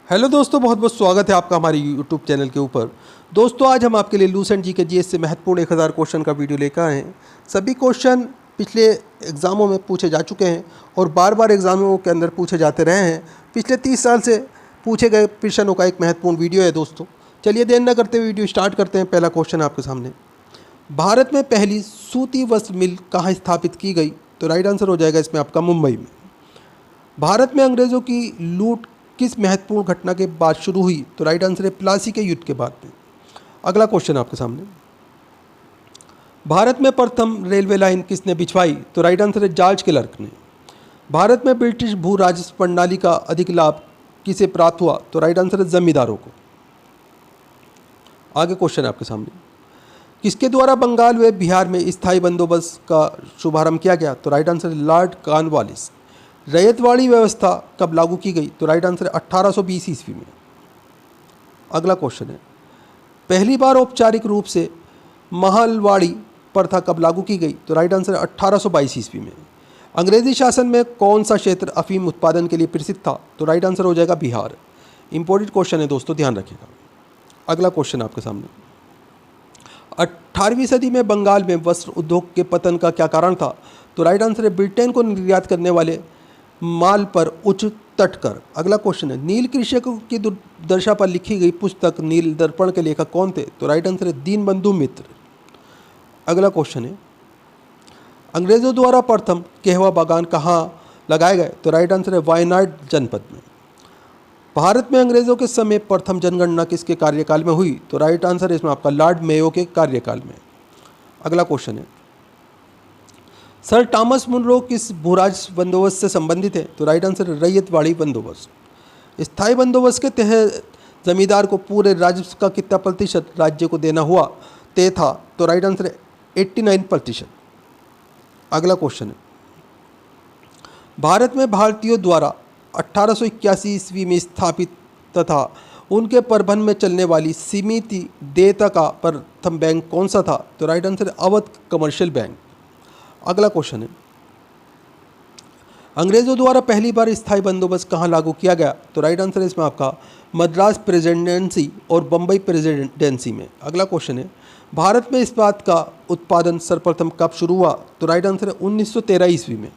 Hello दोस्तों, बहुत बहुत स्वागत है आपका हमारे यूट्यूब चैनल के ऊपर। दोस्तों, आज हम आपके लिए लूसेंट जी के जीएस से महत्वपूर्ण 1000 क्वेश्चन का वीडियो लेकर आए हैं। सभी क्वेश्चन पिछले एग्ज़ामों में पूछे जा चुके हैं और बार बार एग्ज़ामों के अंदर पूछे जाते रहे हैं। पिछले 30 साल से पूछे गए प्रश्नों का एक महत्वपूर्ण वीडियो है दोस्तों। चलिए देर न करते हुए वीडियो स्टार्ट करते हैं। पहला क्वेश्चन आपके सामने, भारत में पहली सूती वस्त्र मिल कहाँ स्थापित की गई? तो राइट आंसर हो जाएगा इसमें आपका मुंबई में। भारत में अंग्रेज़ों की लूट किस महत्वपूर्ण घटना के बाद शुरू हुई? तो राइट आंसर है प्लासी के युद्ध के बाद में। अगला क्वेश्चन आपके सामने, भारत में प्रथम रेलवे लाइन किसने बिछवाई? तो राइट आंसर है जॉर्ज क्लार्क ने। भारत में ब्रिटिश भू राजस्व प्रणाली का अधिक लाभ किसे प्राप्त हुआ? तो राइट आंसर है जमींदारों को। आगे क्वेश्चन आपके सामने, किसके द्वारा बंगाल व बिहार में स्थायी बंदोबस्त का शुभारंभ किया गया? तो राइट आंसर है लॉर्ड कॉर्नवालिस। रैयतवाड़ी व्यवस्था कब लागू की गई? तो राइट आंसर है 1820 ईस्वी में। अगला क्वेश्चन है, पहली बार औपचारिक रूप से महलवाड़ी प्रथा कब लागू की गई? तो राइट आंसर है 1822 ईस्वी में। अंग्रेजी शासन में कौन सा क्षेत्र अफीम उत्पादन के लिए प्रसिद्ध था? तो राइट आंसर हो जाएगा बिहार। इंपॉर्टेंट क्वेश्चन है दोस्तों, ध्यान रखिएगा। अगला क्वेश्चन आपके सामने, 18वीं सदी में बंगाल में वस्त्र उद्योग के पतन का क्या कारण था? तो राइट आंसर है ब्रिटेन को निर्यात करने वाले माल पर उच्च तट कर। अगला क्वेश्चन है, नील कृषकों की दुर्दशा पर लिखी गई पुस्तक नील दर्पण के लेखक कौन थे? तो राइट आंसर है दीनबंधु मित्र। अगला क्वेश्चन है, अंग्रेजों द्वारा प्रथम कहवा बागान कहाँ लगाए गए? तो राइट आंसर है वायनाड जनपद में। भारत में अंग्रेजों के समय प्रथम जनगणना किसके कार्यकाल में हुई? तो राइट आंसर है इसमें आपका लॉर्ड मेयो के कार्यकाल में। अगला क्वेश्चन है, सर थॉमस मुनरो किस भूराज बंदोबस्त से संबंधित है? तो राइट आंसर है रैयतवाड़ी बंदोबस्त। स्थायी बंदोबस्त के तहत जमींदार को पूरे राजस्व का कितना प्रतिशत राज्य को देना हुआ तय था? तो राइट आंसर है 89%। अगला क्वेश्चन है, भारत में भारतीयों द्वारा 1881 ईस्वी में स्थापित तथा उनके प्रबंधन में चलने वाली सीमित देयता का प्रथम बैंक कौन सा था? तो राइट आंसर है अवध कमर्शियल बैंक। अगला क्वेश्चन है, अंग्रेजों द्वारा पहली बार स्थायी बंदोबस्त कहाँ लागू किया गया? तो राइट आंसर है इसमें आपका मद्रास प्रेसिडेंसी और बम्बई प्रेसिडेंसी में। अगला क्वेश्चन है, भारत में इस्पात का उत्पादन सर्वप्रथम कब शुरू हुआ? तो राइट आंसर है 1913 ईस्वी में।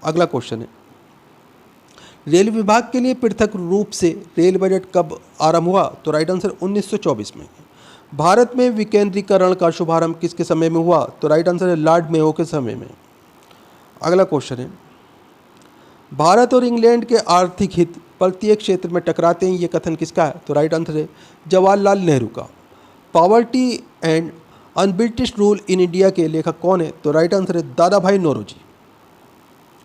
अगला क्वेश्चन है, रेल विभाग के लिए पृथक रूप से रेल बजट कब आरंभ हुआ? तो राइट आंसर 1924 में। भारत में विकेंद्रीकरण का शुभारंभ किसके समय में हुआ? तो राइट आंसर है लॉर्ड मेयो के समय में। अगला क्वेश्चन है, भारत और इंग्लैंड के आर्थिक हित प्रत्येक क्षेत्र में टकराते हैं, ये कथन किसका है? तो राइट आंसर है जवाहरलाल नेहरू का। Poverty and un British rule in India के लेखक कौन है? तो राइट आंसर है दादा भाई नौरोजी।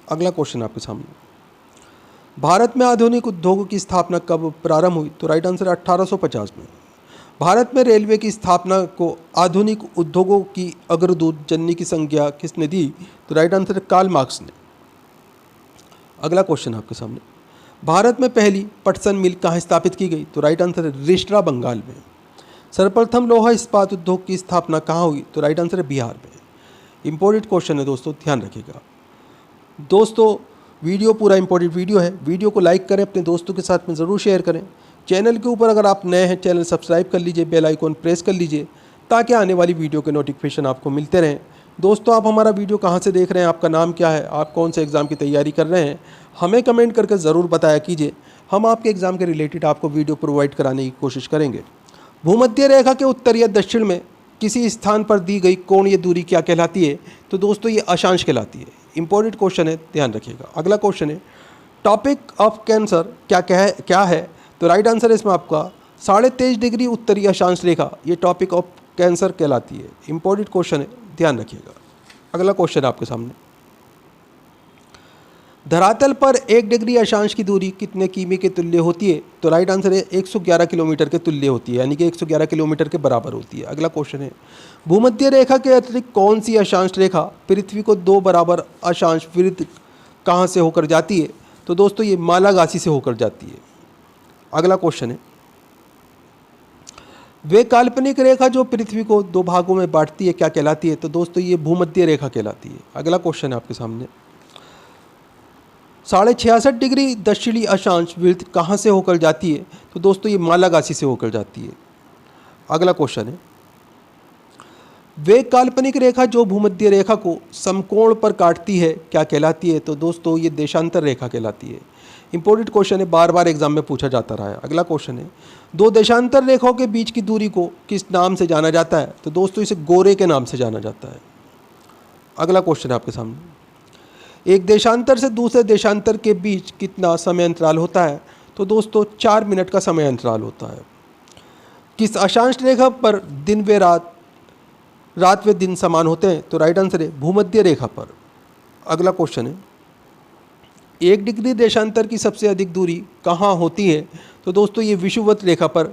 अगला क्वेश्चन आपके सामने, भारत में आधुनिक उद्योगों की स्थापना कब प्रारंभ हुई? तो राइट आंसर है 1850 में। भारत में रेलवे की स्थापना को आधुनिक उद्योगों की अग्रदूत जननी की संज्ञा किसने दी? तो राइट आंसर है कार्ल मार्क्स ने। अगला क्वेश्चन आपके सामने, भारत में पहली पटसन मिल कहाँ स्थापित की गई? तो राइट आंसर है रिष्टरा बंगाल में। सर्वप्रथम लोहा इस्पात उद्योग की स्थापना कहाँ हुई? तो राइट आंसर है बिहार में। इंपॉर्टेंट क्वेश्चन है दोस्तों, ध्यान रखिएगा। दोस्तों, वीडियो पूरा इंपॉर्टेंट वीडियो है। वीडियो को लाइक करें, अपने दोस्तों के साथ में ज़रूर शेयर करें। चैनल के ऊपर अगर आप नए हैं, चैनल सब्सक्राइब कर लीजिए, बेल आइकॉन प्रेस कर लीजिए ताकि आने वाली वीडियो के नोटिफिकेशन आपको मिलते रहें। दोस्तों, आप हमारा वीडियो कहाँ से देख रहे हैं, आपका नाम क्या है, आप कौन से एग्ज़ाम की तैयारी कर रहे हैं, हमें कमेंट करके ज़रूर बताया कीजिए। हम आपके एग्ज़ाम के रिलेटेड आपको वीडियो प्रोवाइड कराने की कोशिश करेंगे। भूमध्य रेखा के उत्तर या दक्षिण में किसी स्थान पर दी गई कोणीय दूरी क्या कहलाती है? तो दोस्तों ये अक्षांश कहलाती है। इंपॉर्टेंट क्वेश्चन है, ध्यान रखिएगा। अगला क्वेश्चन है, टॉपिक ऑफ कैंसर क्या है? तो राइट आंसर है इसमें आपका 23.5 डिग्री उत्तरी अक्षांश रेखा, ये टॉपिक ऑफ कैंसर कहलाती है। इंपॉर्टेंट क्वेश्चन है, ध्यान रखिएगा। अगला क्वेश्चन आपके सामने, धरातल पर 1 डिग्री अक्षांश की दूरी कितने किमी के तुल्य होती है? तो राइट आंसर है 111 किलोमीटर के तुल्य होती है, यानी कि 111 किलोमीटर के बराबर होती है। अगला क्वेश्चन है, भूमध्य रेखा के अतिरिक्त कौन सी अक्षांश रेखा पृथ्वी को 2 बराबर अक्षांश विरुद्ध कहाँ से होकर जाती है? तो दोस्तों ये मालागासी से होकर जाती है। अगला क्वेश्चन है, वे काल्पनिक रेखा जो पृथ्वी को 2 भागों में बांटती है क्या कहलाती है? तो दोस्तों ये भूमध्य रेखा कहलाती है। अगला क्वेश्चन है आपके सामने, 66.5 डिग्री दक्षिणी अक्षांश वृत्त कहाँ से होकर जाती है? तो दोस्तों ये मालागासी से होकर जाती है। अगला क्वेश्चन है, वे काल्पनिक रेखा जो भूमध्य रेखा को समकोण पर काटती है क्या कहलाती है? तो दोस्तों ये देशांतर रेखा कहलाती है। इंपॉर्टेंट क्वेश्चन है, बार बार एग्जाम में पूछा जाता रहा है। अगला क्वेश्चन है, दो देशांतर रेखाओं के बीच की दूरी को किस नाम से जाना जाता है? तो दोस्तों इसे गोरे के नाम से जाना जाता है। अगला क्वेश्चन है आपके सामने, एक देशांतर से दूसरे देशांतर के बीच कितना समय अंतराल होता है? तो दोस्तों 4 मिनट का समय अंतराल होता है। किस अक्षांश रेखा पर दिन व रात व दिन समान होते हैं? तो राइट आंसर है भूमध्य रेखा पर। अगला क्वेश्चन है, 1 डिग्री देशांतर की सबसे अधिक दूरी कहाँ होती है? तो दोस्तों ये विषुवत रेखा पर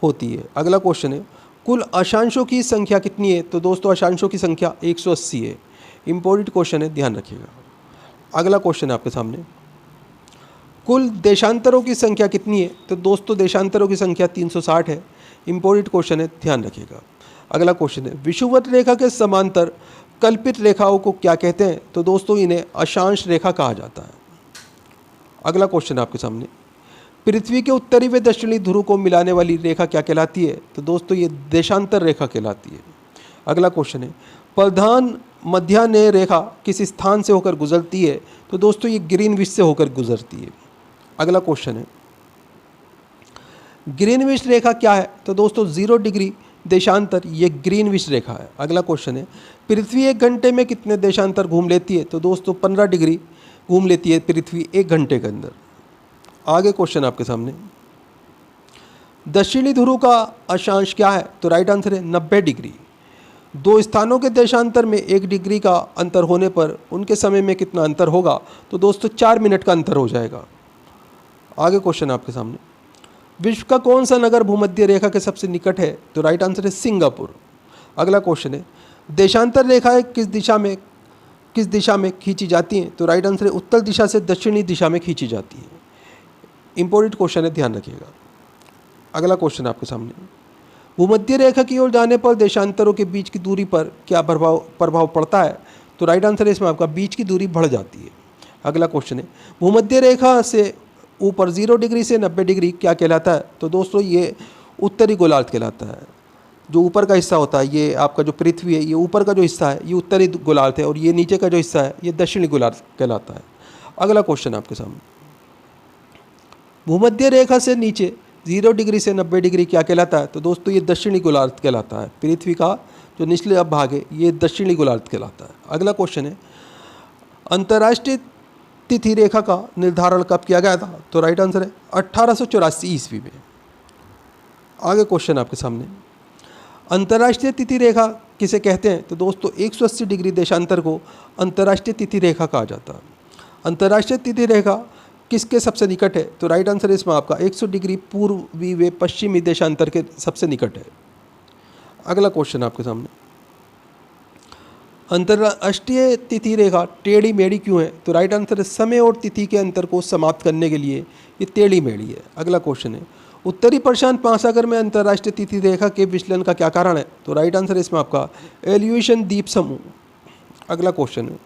होती है। अगला क्वेश्चन है, कुल अक्षांशों की संख्या कितनी है? तो दोस्तों अक्षांशों की संख्या 180 है। इंपॉर्टेंट क्वेश्चन है, ध्यान रखिएगा। अगला क्वेश्चन है आपके सामने, कुल देशांतरों की संख्या कितनी है? तो दोस्तों देशांतरों की संख्या 360 है। इंपॉर्टेंट क्वेश्चन है, ध्यान रखिएगा। अगला क्वेश्चन है, विषुवत रेखा के समांतर कल्पित रेखाओं को क्या कहते हैं? तो दोस्तों इन्हें अक्षांश रेखा कहा जाता है। अगला क्वेश्चन है आपके सामने, पृथ्वी के उत्तरी व दक्षिणी ध्रुव को मिलाने वाली रेखा क्या कहलाती है? तो दोस्तों ये देशांतर रेखा कहलाती है। अगला क्वेश्चन है, प्रधान मध्यान्ह रेखा किस स्थान से होकर गुजरती है? तो दोस्तों ये ग्रीनविच से होकर गुजरती है। अगला क्वेश्चन है, ग्रीनविच रेखा क्या है? तो दोस्तों 0 डिग्री देशांतर ये ग्रीनविच रेखा है। अगला क्वेश्चन है, पृथ्वी 1 घंटे में कितने देशांतर घूम लेती है? तो दोस्तों 15 डिग्री घूम लेती है पृथ्वी 1 घंटे के अंदर। आगे क्वेश्चन आपके सामने, दक्षिणी ध्रुव का अक्षांश क्या है? तो राइट आंसर है 90 डिग्री। दो स्थानों के देशांतर में 1 डिग्री का अंतर होने पर उनके समय में कितना अंतर होगा? तो दोस्तों 4 मिनट का अंतर हो जाएगा। आगे क्वेश्चन आपके सामने, विश्व का कौन सा नगर भूमध्य रेखा के सबसे निकट है? तो राइट आंसर है सिंगापुर। अगला क्वेश्चन है, देशांतर रेखाएं किस दिशा में खींची जाती हैं? तो राइट आंसर है उत्तर दिशा से दक्षिणी दिशा में खींची जाती है। इंपॉर्टेंट क्वेश्चन है, ध्यान रखिएगा। अगला क्वेश्चन आपके सामने, भूमध्य रेखा की ओर जाने पर देशांतरों के बीच की दूरी पर क्या प्रभाव पड़ता है? तो राइट आंसर है इसमें आपका बीच की दूरी बढ़ जाती है। अगला क्वेश्चन है, भूमध्य रेखा से ऊपर 0 डिग्री से 90 डिग्री क्या कहलाता है? तो दोस्तों ये उत्तरी गोलार्ध कहलाता है। जो ऊपर का हिस्सा होता है, ये आपका जो पृथ्वी है, ये ऊपर का जो हिस्सा है ये उत्तरी गोलार्ध है, और ये नीचे का जो हिस्सा है ये दक्षिणी गोलार्ध कहलाता है। अगला क्वेश्चन आपके सामने, भूमध्य रेखा से नीचे 0 डिग्री से 90 डिग्री क्या कहलाता है? तो दोस्तों ये दक्षिणी गोलार्ध कहलाता है। पृथ्वी का जो निचले भाग है ये दक्षिणी गोलार्ध कहलाता है। अगला क्वेश्चन है, अंतर्राष्ट्रीय तिथि रेखा का निर्धारण कब किया गया था? तो राइट आंसर है 1884 ईस्वी में। आगे क्वेश्चन आपके सामने, अंतर्राष्ट्रीय तिथि रेखा किसे कहते हैं? तो दोस्तों 180 डिग्री देशांतर को अंतर्राष्ट्रीय तिथि रेखा कहा जाता है। अंतर्राष्ट्रीय तिथि रेखा किसके सबसे निकट है? तो राइट आंसर है इसमें आपका 100 डिग्री पूर्वी व पश्चिमी देशांतर के सबसे निकट है। अगला क्वेश्चन आपके सामने, अंतर्राष्ट्रीय तिथि रेखा टेढ़ी मेढ़ी क्यों है? तो राइट आंसर है समय और तिथि के अंतर को समाप्त करने के लिए ये टेढ़ी मेढ़ी है। अगला क्वेश्चन है, उत्तरी प्रशांत महासागर में अंतर्राष्ट्रीय तिथि रेखा के विचलन का क्या कारण है? तो राइट आंसर है इसमें आपका एल्यूशन द्वीप समूह। अगला क्वेश्चन है,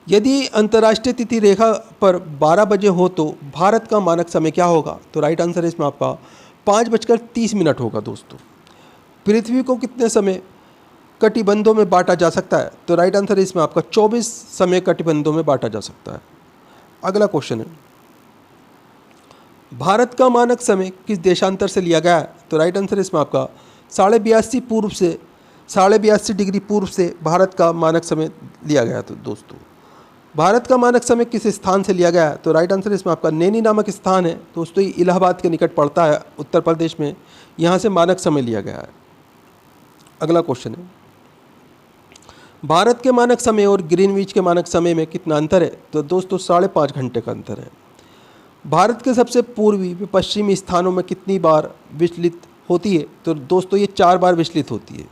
यदि अंतर्राष्ट्रीय तिथि रेखा पर 12 बजे हो तो भारत का मानक समय क्या होगा? तो राइट आंसर है इसमें आपका 5:30 होगा। दोस्तों पृथ्वी को कितने समय कटिबंधों में बांटा जा सकता है? तो राइट आंसर है इसमें आपका 24 समय कटिबंधों में बांटा जा सकता है। अगला क्वेश्चन है, भारत का मानक समय किस देशांतर से लिया गया है? तो राइट आंसर है इसमें आपका 82.5 डिग्री पूर्व से भारत का मानक समय लिया गया। तो दोस्तों भारत का मानक समय किस स्थान से लिया गया है? तो राइट आंसर इसमें आपका नैनी नामक स्थान है। दोस्तों ये इलाहाबाद के निकट पड़ता है, उत्तर प्रदेश में। यहाँ से मानक समय लिया गया है। अगला क्वेश्चन है, भारत के मानक समय और ग्रीनविच के मानक समय में कितना अंतर है? तो दोस्तों 5.5 घंटे का अंतर है। भारत के सबसे पूर्वी व पश्चिमी स्थानों में कितनी बार विचलित होती है? तो दोस्तों ये 4 बार विचलित होती है।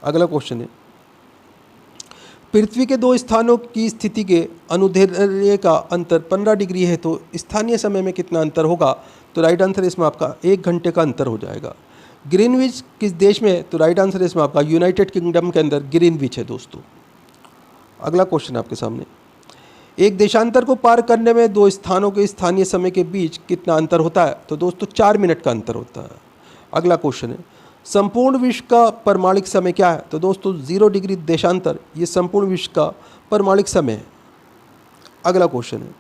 अगला क्वेश्चन है, पृथ्वी के 2 स्थानों की स्थिति के अनुदैर्ध्य का अंतर 15 डिग्री है, तो स्थानीय समय में कितना अंतर होगा? तो राइट आंसर इसमें आपका 1 घंटे का अंतर हो जाएगा। ग्रीनविच किस देश में है? तो राइट आंसर इसमें आपका यूनाइटेड किंगडम के अंदर ग्रीनविच है। दोस्तों अगला क्वेश्चन आपके सामने, एक देशांतर को पार करने में दो स्थानों के स्थानीय समय के बीच कितना अंतर होता है? तो दोस्तों 4 मिनट का अंतर होता है। अगला क्वेश्चन है, संपूर्ण विश्व का परमाणिक समय क्या है? तो दोस्तों 0 डिग्री देशांतर ये संपूर्ण विश्व का परमाणिक समय है। अगला क्वेश्चन है,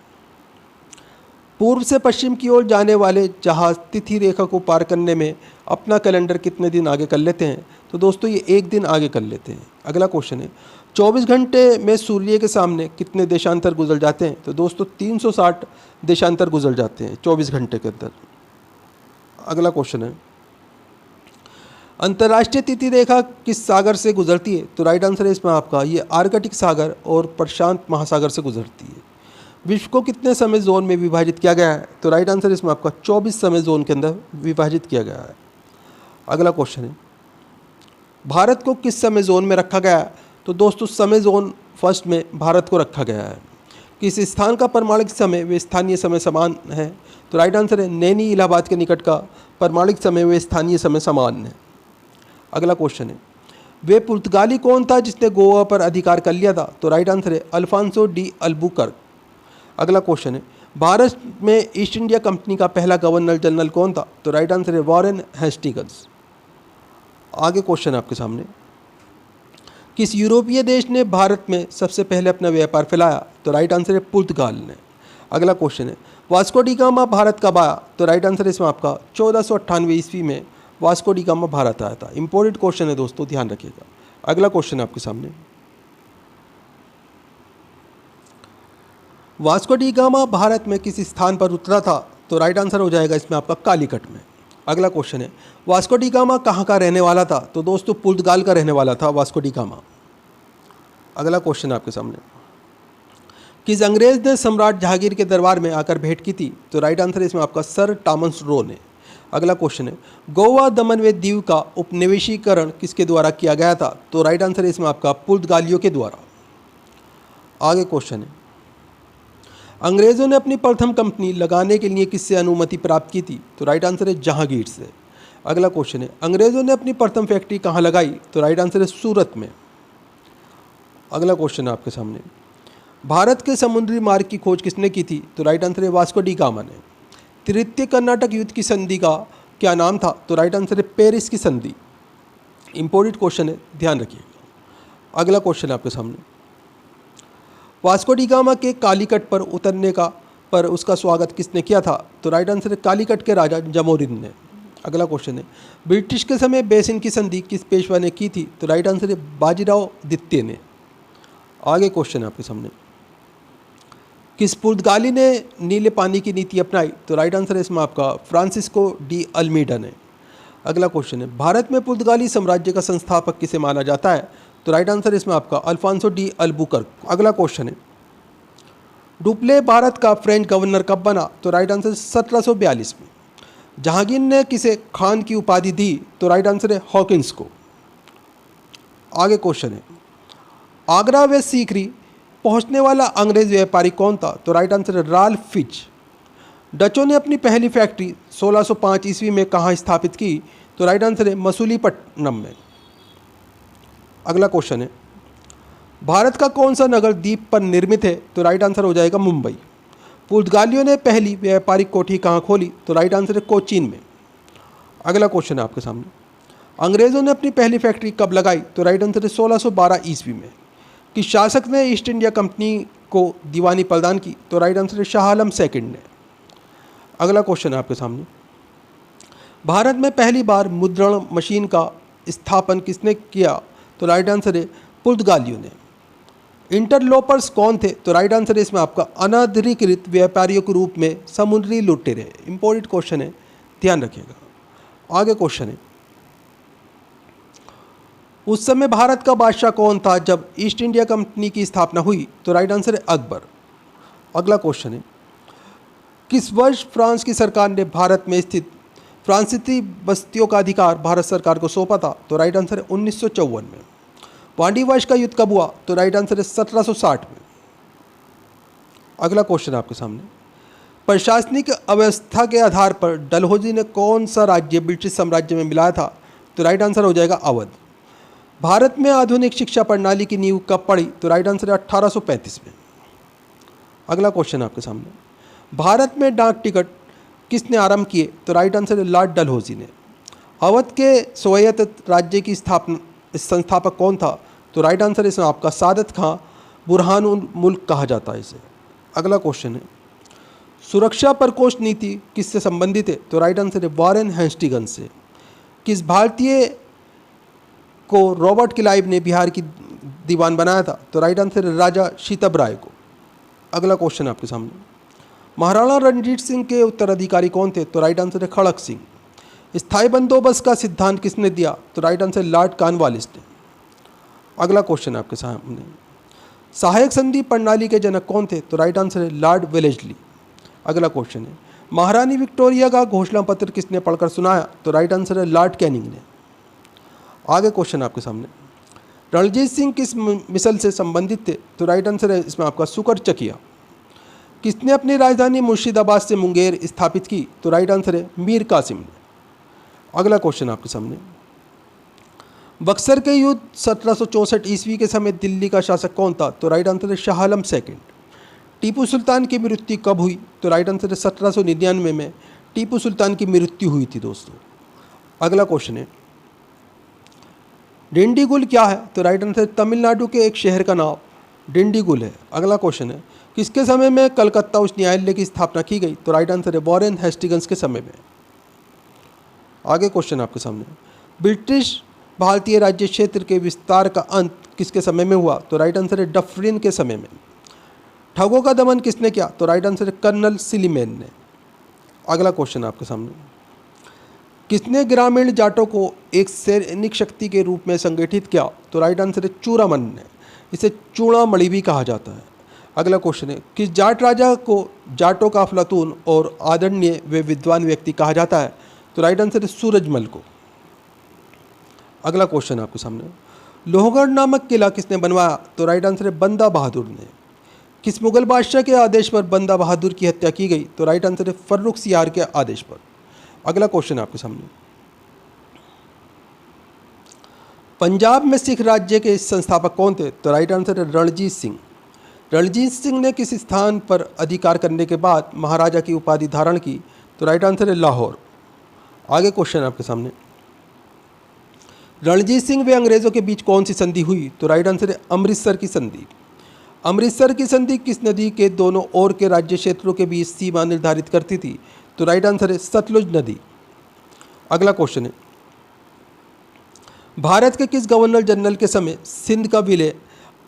पूर्व से पश्चिम की ओर जाने वाले जहाज तिथि रेखा को पार करने में अपना कैलेंडर कितने दिन आगे कर लेते हैं? तो दोस्तों ये 1 दिन आगे कर लेते हैं। अगला क्वेश्चन है, 24 घंटे में सूर्य के सामने कितने देशांतर गुजर जाते हैं? तो दोस्तों 360 देशांतर गुजर जाते हैं 24 घंटे के अंदर। अगला क्वेश्चन है, अंतर्राष्ट्रीय तिथि रेखा किस सागर से गुजरती है? तो राइट आंसर है इसमें आपका ये आर्कटिक सागर और प्रशांत महासागर से गुजरती है। विश्व को कितने समय जोन में विभाजित किया गया है? तो राइट आंसर इसमें आपका 24 समय जोन के अंदर विभाजित किया गया है। अगला क्वेश्चन है, भारत को किस समय जोन में रखा गया है? तो दोस्तों समय जोन फर्स्ट में भारत को रखा गया है। किस स्थान का परमाणिक समय व स्थानीय समय समान है? तो राइट आंसर है नैनी इलाहाबाद के निकट का परमाणिक समय व स्थानीय समय समान है। अगला क्वेश्चन है, वे पुर्तगाली कौन था जिसने गोवा पर अधिकार कर लिया था? तो राइट आंसर है अल्फांसो डी अल्बुकर्क। अगला क्वेश्चन है, भारत में ईस्ट इंडिया कंपनी का पहला गवर्नर जनरल कौन था? तो राइट आंसर है वॉरेन हेस्टिंग्स। आगे क्वेश्चन आपके सामने, किस यूरोपीय देश ने भारत में सबसे पहले अपना व्यापार फैलाया? तो राइट आंसर है पुर्तगाल ने। अगला क्वेश्चन है, वास्को डी गामा भारत कब आया? तो राइट आंसर है इसमें आपका 1498 ईस्वी में वास्को डी गामा भारत आया था। इंपॉर्टेंट क्वेश्चन है दोस्तों, ध्यान रखिएगा। अगला क्वेश्चन है आपके सामने, वास्को डी गामा भारत में किस स्थान पर उतरा था? तो राइट आंसर हो जाएगा इसमें आपका कालीकट में। अगला क्वेश्चन है, वास्को डी गामा कहाँ का रहने वाला था? तो दोस्तों पुर्तगाल का रहने वाला था वास्को डी गामा। अगला क्वेश्चन आपके सामने, किस अंग्रेज ने सम्राट जहांगीर के दरबार में आकर भेंट की थी? तो राइट आंसर है इसमें आपका सर टॉमस रो ने। अगला क्वेश्चन है, गोवा दमन व दीव का उपनिवेशीकरण किसके द्वारा किया गया था? तो राइट आंसर है इसमें आपका पुर्तगालियों के द्वारा। आगे क्वेश्चन है, अंग्रेज़ों ने अपनी प्रथम कंपनी लगाने के लिए किससे अनुमति प्राप्त की थी? तो राइट आंसर है जहांगीर से। अगला क्वेश्चन है, अंग्रेज़ों ने अपनी प्रथम फैक्ट्री कहाँ लगाई? तो राइट आंसर है सूरत में। अगला क्वेश्चन है आपके सामने, भारत के समुद्री मार्ग की खोज किसने की थी? तो राइट आंसर है वास्को डी गामा ने। तृतीय कर्नाटक युद्ध की संधि का क्या नाम था? तो राइट आंसर है पेरिस की संधि। इंपॉर्टेंट क्वेश्चन है, ध्यान रखिएगा। अगला क्वेश्चन है आपके सामने, वास्को डी गामा के कालीकट पर उतरने पर उसका स्वागत किसने किया था? तो राइट आंसर है कालीकट के राजा जमोरिन ने। अगला क्वेश्चन है, ब्रिटिश के समय बेसिन की संधि किस पेशवा ने की थी? तो राइट आंसर है बाजीराव द्वितीय ने। आगे क्वेश्चन है आपके सामने, किस पुर्तगाली ने नीले पानी की नीति अपनाई? तो राइट आंसर है इसमें आपका फ्रांसिस्को डी अल्मीडा ने। अगला क्वेश्चन है, भारत में पुर्तगाली साम्राज्य का संस्थापक किसे माना जाता है? तो राइट आंसर इसमें आपका अल्फांसो डी अल्बुकर्क। अगला क्वेश्चन है, डुप्ले भारत का फ्रेंच गवर्नर कब बना? तो राइट आंसर 1742 में। जहांगीर ने किसे खान की उपाधि दी? तो राइट आंसर है हॉकिंस को। आगे क्वेश्चन है, आगरा व सीकरी पहुंचने वाला अंग्रेज व्यापारी कौन था? तो राइट आंसर है राल्फ फिच। डचों ने अपनी पहली फैक्ट्री 1605 ईस्वी में कहाँ स्थापित की? तो राइट आंसर है मसूलीपट्टनम में। अगला क्वेश्चन है, भारत का कौन सा नगर द्वीप पर निर्मित है? तो राइट आंसर हो जाएगा मुंबई। पुर्तगालियों ने पहली व्यापारिक कोठी कहाँ खोली? तो राइट आंसर है कोचीन में। अगला क्वेश्चन है आपके सामने, अंग्रेज़ों ने अपनी पहली फैक्ट्री कब लगाई? तो राइट आंसर है 1612 ईस्वी में। कि शासक ने ईस्ट इंडिया कंपनी को दीवानी प्रदान की? तो राइट आंसर है शाह आलम सेकंड ने। अगला क्वेश्चन है आपके सामने, भारत में पहली बार मुद्रण मशीन का स्थापन किसने किया? तो राइट आंसर है पुर्तगालियों ने। इंटरलोपर्स कौन थे? तो राइट आंसर है इसमें आपका अनाधिकृत व्यापारियों के रूप में समुद्री लुटेरे। इंपॉर्टेंट क्वेश्चन है, ध्यान रखिएगा। आगे क्वेश्चन है, उस समय भारत का बादशाह कौन था जब ईस्ट इंडिया कंपनी की स्थापना हुई? तो राइट आंसर है अकबर। अगला क्वेश्चन है, किस वर्ष फ्रांस की सरकार ने भारत में स्थित फ्रांसीसी बस्तियों का अधिकार भारत सरकार को सौंपा था? तो राइट आंसर है 1954 में। पांड्य वंश का युद्ध कब हुआ? तो राइट आंसर है 1760 में। अगला क्वेश्चन आपके सामने, प्रशासनिक अव्यवस्था के आधार पर डलहौजी ने कौन सा राज्य ब्रिटिश साम्राज्य में मिलाया था? तो राइट आंसर हो जाएगा अवध। भारत में आधुनिक शिक्षा प्रणाली की नींव कब पड़ी? तो राइट आंसर है 1835 में। अगला क्वेश्चन आपके सामने, भारत में डाक टिकट किसने आरंभ किए? तो राइट आंसर है लॉर्ड डलहौजी ने। अवध के स्वायत्त राज्य की संस्थापक कौन था? तो राइट आंसर इसमें आपका सादत खां बुरहानुल मुल्क कहा जाता है इसे। अगला क्वेश्चन है, सुरक्षा प्रकोष्ठ नीति किससे संबंधित है? तो राइट आंसर है वॉरेन हेस्टिंग्स से। किस भारतीय को रॉबर्ट क्लाइव ने बिहार की दीवान बनाया था? तो राइट आंसर है राजा शीतभ राय को। अगला क्वेश्चन आपके सामने, महाराणा रणजीत सिंह के उत्तराधिकारी कौन थे? तो राइट आंसर है खड़क सिंह। स्थायी बंदोबस्त का सिद्धांत किसने दिया? तो राइट आंसर लॉर्ड कॉर्नवालिस ने। अगला क्वेश्चन आपके सामने, सहायक संधि प्रणाली के जनक कौन थे? तो राइट आंसर है लॉर्ड वेलेस्ली। अगला क्वेश्चन है, महारानी विक्टोरिया का घोषणा पत्र किसने पढ़कर सुनाया? तो राइट आंसर है लॉर्ड कैनिंग ने। आगे क्वेश्चन आपके सामने, रणजीत सिंह किस मिसल से संबंधित थे? तो राइट आंसर है इसमें आपका सुकर चकिया। किसने अपनी राजधानी मुर्शिदाबाद से मुंगेर स्थापित की? तो राइट आंसर है मीर कासिम ने। अगला क्वेश्चन आपके सामने, बक्सर के युद्ध 1764 ईस्वी के समय दिल्ली का शासक कौन था? तो राइट आंसर है शाह आलम सेकंड। टीपू सुल्तान की मृत्यु कब हुई? तो राइट आंसर है 1799 में टीपू सुल्तान की मृत्यु हुई थी दोस्तों। अगला क्वेश्चन है, डिंडीगुल क्या है? तो राइट आंसर तमिलनाडु के एक शहर का नाम डिंडीगुल है। अगला क्वेश्चन है, किसके समय में कलकत्ता उच्च न्यायालय की स्थापना की गई? तो राइट आंसर है वॉरेन हेस्टिंग्स के समय में। आगे क्वेश्चन आपके सामने, ब्रिटिश भारतीय राज्य क्षेत्र के विस्तार का अंत किसके समय में हुआ? तो राइट आंसर है डफरिन के समय में। ठगों का दमन किसने किया? तो राइट आंसर है कर्नल सिलीमेन ने। अगला क्वेश्चन आपके सामने, किसने ग्रामीण जाटों को एक सैनिक शक्ति के रूप में संगठित किया? तो राइट आंसर है चूड़ामन ने। इसे चूड़ामणि भी कहा जाता है। अगला क्वेश्चन है, किस जाट राजा को जाटों का अफलातून और आदरणीय व विद्वान व्यक्ति कहा जाता है? तो राइट आंसर है सूरजमल को। अगला क्वेश्चन आपके सामने, लोहगढ़ नामक किला किसने बनवाया? तो राइट आंसर है बंदा बहादुर ने। किस मुगल बादशाह के आदेश पर बंदा बहादुर की हत्या की गई? तो राइट आंसर है फर्रुखसियार के आदेश पर। अगला क्वेश्चन आपके सामने, पंजाब में सिख राज्य के संस्थापक कौन थे? तो राइट आंसर है रणजीत सिंह। रणजीत सिंह ने किस स्थान पर अधिकार करने के बाद महाराजा की उपाधि धारण की? तो राइट आंसर है लाहौर। आगे क्वेश्चन आपके सामने, रणजीत सिंह व अंग्रेजों के बीच कौन सी संधि हुई? तो राइट आंसर है अमृतसर की संधि। अमृतसर की संधि किस नदी के दोनों ओर के राज्य क्षेत्रों के बीच सीमा निर्धारित करती थी? तो राइट आंसर है सतलुज नदी। अगला क्वेश्चन है, भारत के किस गवर्नर जनरल के समय सिंध का विलय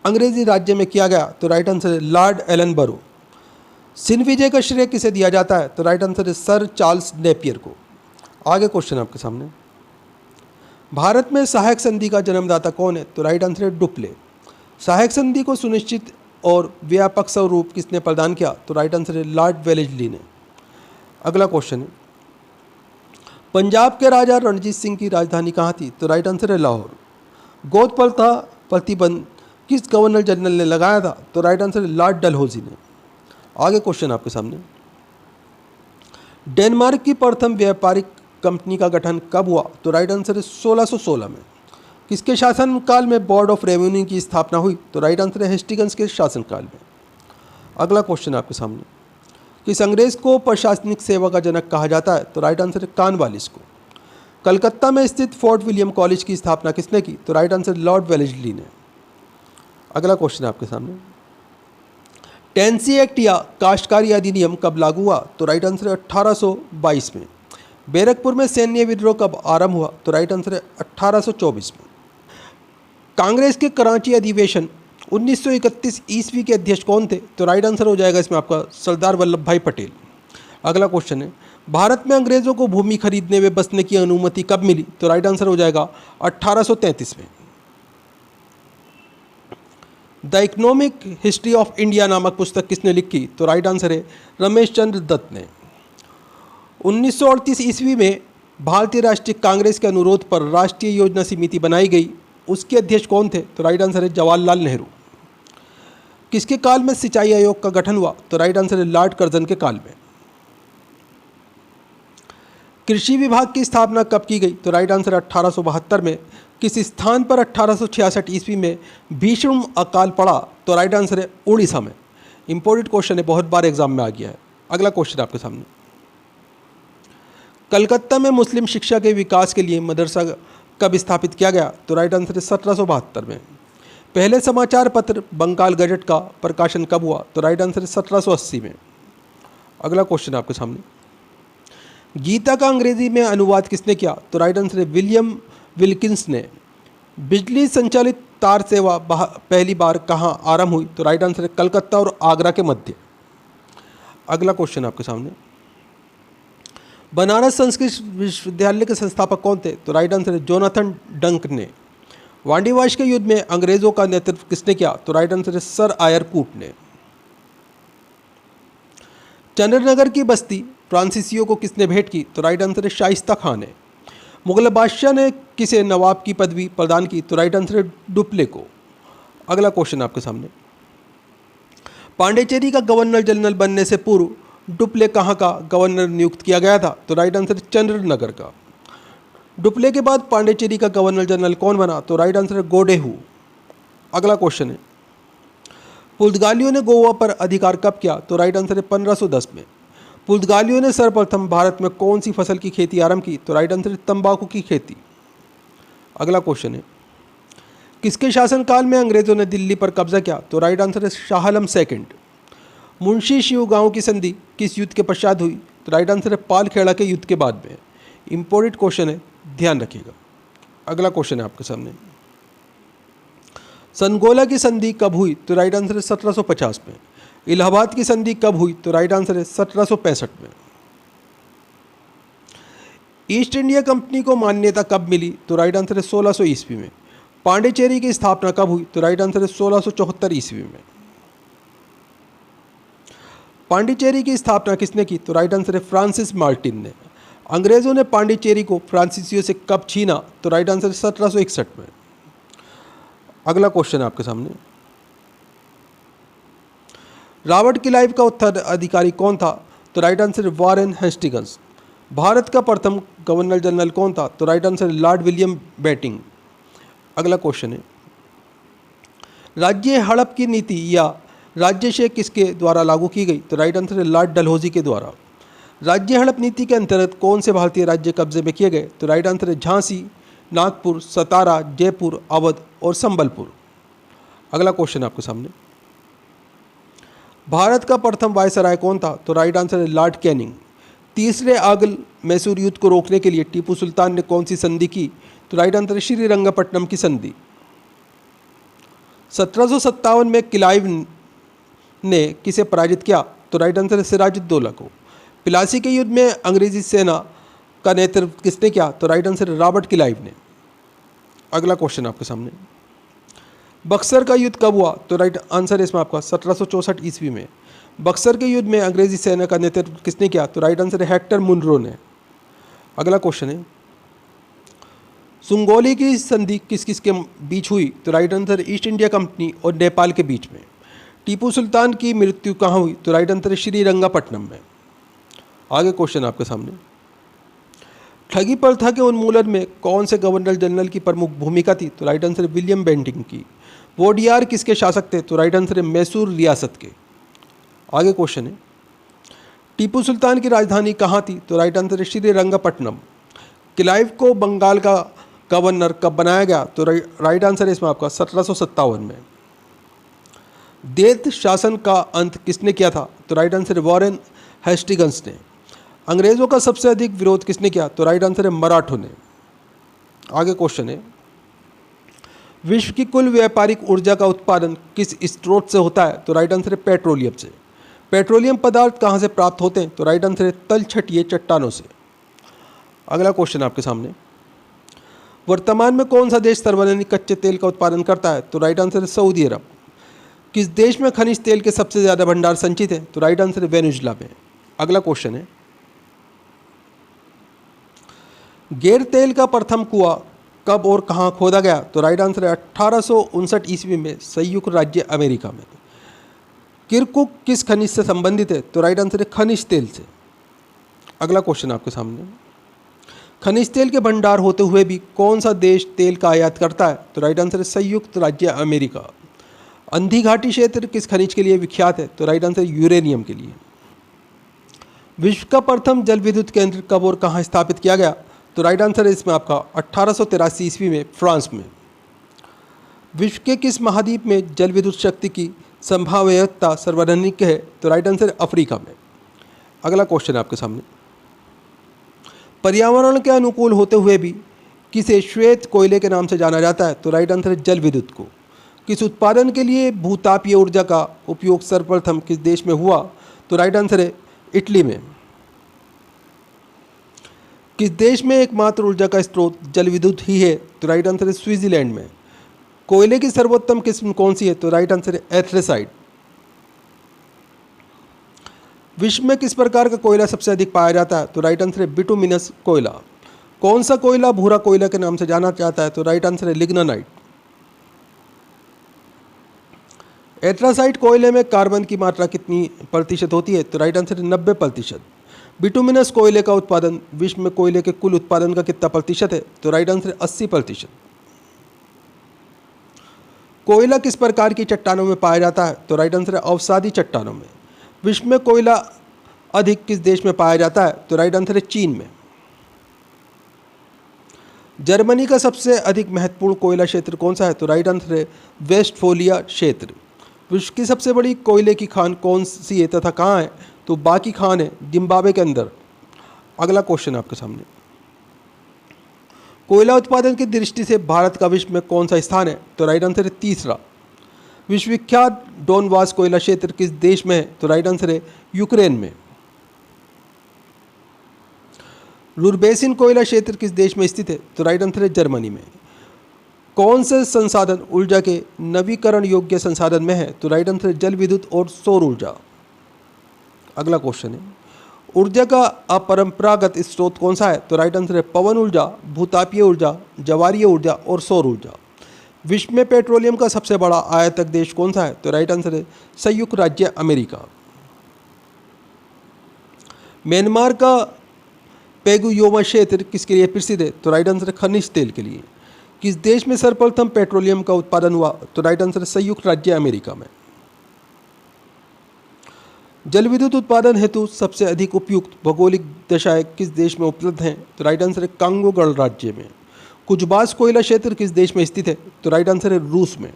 अंग्रेजी राज्य में किया गया? तो राइट आंसर है लॉर्ड एलनबरो। सिंध विजय का श्रेय किसे दिया जाता है? तो राइट आंसर है सर चार्ल्स नेपियर को। आगे क्वेश्चन आपके सामने, भारत में सहायक संधि का जन्मदाता कौन है? तो राइट आंसर है डुप्ले। सहायक संधि को सुनिश्चित और व्यापक स्वरूप किसने प्रदान किया? तो राइट आंसर है लॉर्ड वेलेस्ली ने। अगला क्वेश्चन है, पंजाब के राजा रणजीत सिंह की राजधानी कहाँ थी? तो राइट आंसर है लाहौर। गोद प्रथा प्रतिबंध किस गवर्नर जनरल ने लगाया था? तो राइट आंसर है लॉर्ड डलहौजी ने। आगे क्वेश्चन आपके सामने, डेनमार्क की प्रथम व्यापारिक कंपनी का गठन कब हुआ? तो राइट आंसर है 1616 में। किसके शासनकाल में बोर्ड ऑफ रेवेन्यू की स्थापना हुई? तो राइट आंसर है हेस्टिंग्स के शासनकाल में। अगला क्वेश्चन आपके सामने, किस अंग्रेज को प्रशासनिक सेवा का जनक कहा जाता है? तो राइट आंसर है कॉर्नवालिस को। कलकत्ता में स्थित फोर्ट विलियम कॉलेज की स्थापना किसने की? तो राइट आंसर लॉर्ड वेलेस्ली ने। अगला क्वेश्चन आपके सामने, टेंसी एक्ट या काश्तकारी अधिनियम कब लागू हुआ? तो राइट आंसर है 1822 में। बैरकपुर में सैन्य विद्रोह कब आरंभ हुआ? तो राइट आंसर है 1824 में। कांग्रेस के कराची अधिवेशन 1931 ईस्वी के अध्यक्ष कौन थे? तो राइट आंसर हो जाएगा इसमें आपका सरदार वल्लभ भाई पटेल। अगला क्वेश्चन है, भारत में अंग्रेजों को भूमि खरीदने व बसने की अनुमति कब मिली? तो राइट आंसर हो जाएगा 1833 में। The economic history of India नामक पुस्तक किसने लिखी? तो राइट आंसर है रमेश चंद्र दत्त ने। 1938 ईस्वी में भारतीय राष्ट्रीय कांग्रेस के अनुरोध पर राष्ट्रीय योजना समिति बनाई गई, उसके अध्यक्ष कौन थे? तो राइट आंसर है जवाहरलाल नेहरू। किसके काल में सिंचाई आयोग का गठन हुआ? तो राइट आंसर है लॉर्ड कर्जन के काल में। कृषि विभाग की स्थापना कब की गई? तो राइट आंसर 1872 में। किस स्थान पर 1866 ईस्वी में भीषण अकाल पड़ा? तो राइट आंसर है उड़ीसा में। इंपॉर्टेंट क्वेश्चन है, बहुत बार एग्जाम में आ गया है। अगला क्वेश्चन आपके सामने, कलकत्ता में मुस्लिम शिक्षा के विकास के लिए मदरसा कब स्थापित किया गया? तो राइट आंसर है 1772 में। पहले समाचार पत्र बंगाल गजट का प्रकाशन कब हुआ? तो राइट आंसर है 1780 में। अगला क्वेश्चन आपके सामने, गीता का अंग्रेजी में अनुवाद किसने किया? तो राइट आंसर है विलियम विल्किंस ने। बिजली संचालित तार सेवा पहली बार कहाँ आरंभ हुई? तो राइट आंसर है कलकत्ता और आगरा के मध्य। अगला क्वेश्चन आपके सामने, बनारस संस्कृत विश्वविद्यालय के संस्थापक कौन थे? तो राइट आंसर है जोनाथन डंक ने। वांडीवाश के युद्ध में अंग्रेजों का नेतृत्व किसने किया? तो राइट आंसर है सर आयरकूट ने। चंद्रनगर की बस्ती फ्रांसीसियों को किसने भेंट की? तो राइट आंसर है शाइस्ता खान ने। मुगल बादशाह ने किसे नवाब की पदवी प्रदान की? तो राइट आंसर है डुप्ले को। अगला क्वेश्चन आपके सामने, पांडिचेरी का गवर्नर जनरल बनने से पूर्व डुप्ले कहाँ का गवर्नर नियुक्त किया गया था? तो राइट आंसर है चंद्रनगर का। डुप्ले के बाद पांडिचेरी का गवर्नर जनरल कौन बना? तो राइट आंसर है गोडेहू। अगला क्वेश्चन है, पुर्तगालियों ने गोवा पर अधिकार कब किया? तो राइट आंसर है 1510 में। पुर्तगालियों ने सर्वप्रथम भारत में कौन सी फसल की खेती आरंभ की? तो राइट आंसर है तंबाकू की खेती। अगला क्वेश्चन है, किसके शासनकाल में अंग्रेजों ने दिल्ली पर कब्जा किया? तो राइट आंसर है शाह आलम सेकंड। मुंशी शिवगांव की संधि किस युद्ध के पश्चात हुई? तो राइट आंसर है पालखेड़ा के युद्ध के बाद में। इंपॉर्टेंट क्वेश्चन है, ध्यान रखिएगा। अगला क्वेश्चन है आपके सामने, सनगोला की संधि कब हुई? तो राइट आंसर है 1750 में। इलाहाबाद की संधि कब हुई? तो राइट आंसर है 1765 में। ईस्ट इंडिया कंपनी को मान्यता कब मिली? तो राइट आंसर है 1600 ईस्वी में। पांडिचेरी की स्थापना कब हुई? तो राइट आंसर है 1674 ईस्वी में। पांडिचेरी की स्थापना किसने की? तो राइट आंसर है फ्रांसिस मार्टिन ने। अंग्रेजों ने पांडिचेरी को फ्रांसीसियों से कब छीना? तो राइट आंसर है 1761 में। अगला क्वेश्चन है आपके सामने, रॉबर्ट क्लाइव का उत्तराधिकारी कौन था? तो राइट आंसर है वॉरेन हेस्टिंग्स। भारत का प्रथम गवर्नर जनरल कौन था? तो राइट आंसर है लॉर्ड विलियम बेंटिंक। अगला क्वेश्चन है, राज्य हड़प की नीति या राज्यशय किसके द्वारा लागू की गई? तो राइट आंसर है लॉर्ड डलहौजी के द्वारा। राज्य हड़प नीति के अंतर्गत कौन से भारतीय राज्य कब्जे में किए गए? तो राइट आंसर है झांसी, नागपुर, सतारा, जयपुर, अवध और संबलपुर। अगला क्वेश्चन आपके सामने, भारत का प्रथम वायसराय कौन था? तो राइट आंसर है लॉर्ड कैनिंग। तीसरे आंग्ल मैसूर युद्ध को रोकने के लिए टीपू सुल्तान ने कौन सी संधि की? तो राइट आंसर है श्रीरंगपट्टनम की संधि। 1757 में क्लाइव ने किसे पराजित किया? तो राइट आंसर है सिराजुद्दौला को। प्लासी के युद्ध में अंग्रेजी सेना का नेतृत्व किसने किया? तो राइट आंसर है रॉबर्ट क्लाइव ने। अगला क्वेश्चन आपके सामने, बक्सर का युद्ध कब हुआ? तो राइट आंसर है इसमें आपका 1764 ईस्वी में। बक्सर के युद्ध में अंग्रेजी सेना का नेतृत्व किसने किया? तो राइट आंसर है हेक्टर मुनरो ने। अगला क्वेश्चन है, सुंगोली की संधि किस किस के बीच हुई? तो राइट आंसर है ईस्ट इंडिया कंपनी और नेपाल के बीच में। टीपू सुल्तान की मृत्यु कहाँ हुई? तो राइट आंसर है श्रीरंगपट्टनम में। आगे क्वेश्चन आपके सामने, ठगी प्रथा के उन्मूलन में कौन से गवर्नर जनरल की प्रमुख भूमिका थी? तो राइट आंसर है विलियम बेंटिंक की। वोडियार किसके शासक थे? तो राइट आंसर है मैसूर रियासत के। आगे क्वेश्चन है, टीपू सुल्तान की राजधानी कहाँ थी? तो राइट आंसर है श्रीरंगपट्टनम। क्लाइव को बंगाल का गवर्नर कब बनाया गया? तो राइट आंसर है इसमें आपका 1757 में। दैत्य शासन का अंत किसने किया था? तो राइट आंसर है वॉरेन हेस्टिंग्स ने। अंग्रेजों का सबसे अधिक विरोध किसने किया? तो राइट आंसर है मराठों ने। आगे क्वेश्चन है, विश्व की कुल व्यापारिक ऊर्जा का उत्पादन किस स्रोत से होता है? तो राइट आंसर है पेट्रोलियम से। पेट्रोलियम पदार्थ कहाँ से प्राप्त होते हैं? तो राइट आंसर है तलछटीय चट्टानों से। अगला क्वेश्चन आपके सामने, वर्तमान में कौन सा देश सर्वाधिक कच्चे तेल का उत्पादन करता है? तो राइट आंसर है सऊदी अरब। किस देश में खनिज तेल के सबसे ज़्यादा भंडार संचित हैं? तो राइट आंसर है वेनेजुला में। अगला क्वेश्चन है, गैर तेल का प्रथम कुआं कब और कहाँ खोदा गया? तो राइट आंसर है 1859 ईस्वी में संयुक्त राज्य अमेरिका में। किरकुक किस खनिज से संबंधित है? तो राइट आंसर है खनिज तेल से। अगला क्वेश्चन आपके सामने, खनिज तेल के भंडार होते हुए भी कौन सा देश तेल का आयात करता है? तो राइट आंसर है संयुक्त राज्य अमेरिका। अंधी घाटी क्षेत्र किस खनिज के लिए विख्यात है? तो राइट आंसर यूरेनियम के लिए। विश्व का प्रथम जल विद्युत केंद्र कब और कहाँ स्थापित किया गया? तो राइट आंसर है इसमें आपका 1883 ईस्वी में फ्रांस में। विश्व के किस महाद्वीप में जल विद्युत शक्ति की संभाव्यता सर्वाधिक है? तो राइट आंसर है अफ्रीका में। अगला क्वेश्चन है आपके सामने, पर्यावरण के अनुकूल होते हुए भी किसे श्वेत कोयले के नाम से जाना जाता है? तो राइट आंसर है जल विद्युत को। किस उत्पादन के लिए भूतापीय ऊर्जा का उपयोग सर्वप्रथम किस देश में हुआ? तो राइट आंसर है इटली में। किस देश में एकमात्र ऊर्जा का स्रोत जल विद्युत ही है? तो राइट आंसर है स्विट्जरलैंड में। कोयले की सर्वोत्तम किस्म कौन सी है? तो राइट आंसर है एंथ्रेसाइट। विश्व में किस प्रकार का कोयला सबसे अधिक पाया जाता है? तो राइट आंसर है बिटुमिनस कोयला। कौन सा कोयला भूरा कोयला के नाम से जाना जाता है? तो राइट आंसर है लिग्नानाइट। एंथ्रासाइट कोयले में कार्बन की मात्रा कितनी प्रतिशत होती है? तो राइट आंसर है 90%। बिटुमिनस कोयले का उत्पादन विश्व में कोयले के कुल उत्पादन का कितना प्रतिशत है? तो राइट आंसर है 80%। कोयला किस प्रकार की चट्टानों में पाया जाता है? तो राइट आंसर है अवसादी चट्टानों में। विश्व में कोयला अधिक किस देश में पाया जाता है? तो राइट आंसर है चीन में। जर्मनी का सबसे अधिक महत्वपूर्ण कोयला क्षेत्र कौन सा है? तो राइट आंसर है वेस्टफोलिया क्षेत्र। विश्व की सबसे बड़ी कोयले की खान कौन सी है तथा कहाँ है? तो बाकी खान है जिम्बाब्वे के अंदर। अगला क्वेश्चन आपके सामने, कोयला उत्पादन की दृष्टि से भारत का विश्व में कौन सा स्थान है? तो राइट आंसर है तीसरा। विश्वविख्यात डोनबास कोयला क्षेत्र किस देश में है? तो राइट आंसर है यूक्रेन में। रुरबेसिन कोयला क्षेत्र किस देश में स्थित है? तो राइट आंसर है जर्मनी में। कौन से संसाधन ऊर्जा के नवीकरण योग्य संसाधन में है? तो राइट आंसर है जल विद्युत और सौर ऊर्जा। अगला क्वेश्चन है, ऊर्जा का अपरंपरागत स्रोत कौन सा है? तो राइट आंसर है पवन ऊर्जा, भूतापीय ऊर्जा, ज्वारीय ऊर्जा और सौर ऊर्जा। विश्व में पेट्रोलियम का सबसे बड़ा आयातक देश कौन सा है? तो राइट आंसर है संयुक्त राज्य अमेरिका। म्यांमार का पेगुयोमा क्षेत्र किसके लिए प्रसिद्ध है? तो राइट आंसर है खनिज तेल के लिए। किस देश में सर्वप्रथम पेट्रोलियम का उत्पादन हुआ? तो राइट आंसर है संयुक्त राज्य अमेरिका में। जल विद्युत उत्पादन हेतु सबसे अधिक उपयुक्त भौगोलिक दशाएं किस देश में उपलब्ध हैं? तो राइट आंसर है कांगो गणराज्य में। कुजबास कोयला क्षेत्र किस देश में स्थित है? तो राइट आंसर है रूस में।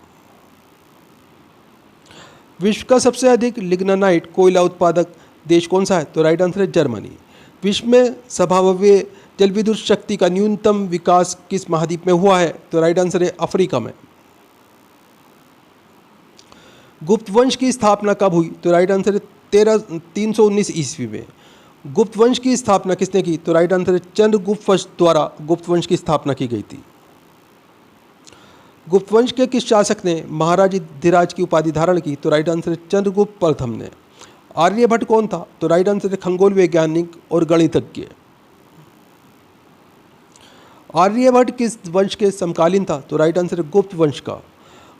विश्व का सबसे अधिक लिग्नानाइट कोयला उत्पादक देश कौन सा है? तो राइट आंसर है जर्मनी। विश्व में संभाव्य जल विद्युत शक्ति का न्यूनतम विकास किस महाद्वीप में हुआ है? तो राइट आंसर है अफ्रीका में। गुप्त वंश की स्थापना कब हुई? तो राइट आंसर है 319 ईस्वी में। गुप्त वंश की स्थापना किसने की? तो राइट आंसर है चंद्रगुप्त वंश द्वारा गुप्त वंश की स्थापना की गई थी। गुप्त वंश के किस शासक ने महाराजाधिराज की उपाधि धारण की? तो राइट आंसर है चंद्रगुप्त प्रथम ने। आर्यभट्ट कौन था? तो राइट आंसर है खगोल वैज्ञानिक और गणितज्ञ। आर्यभट्ट किस वंश के समकालीन था? तो राइट आंसर है गुप्त वंश का।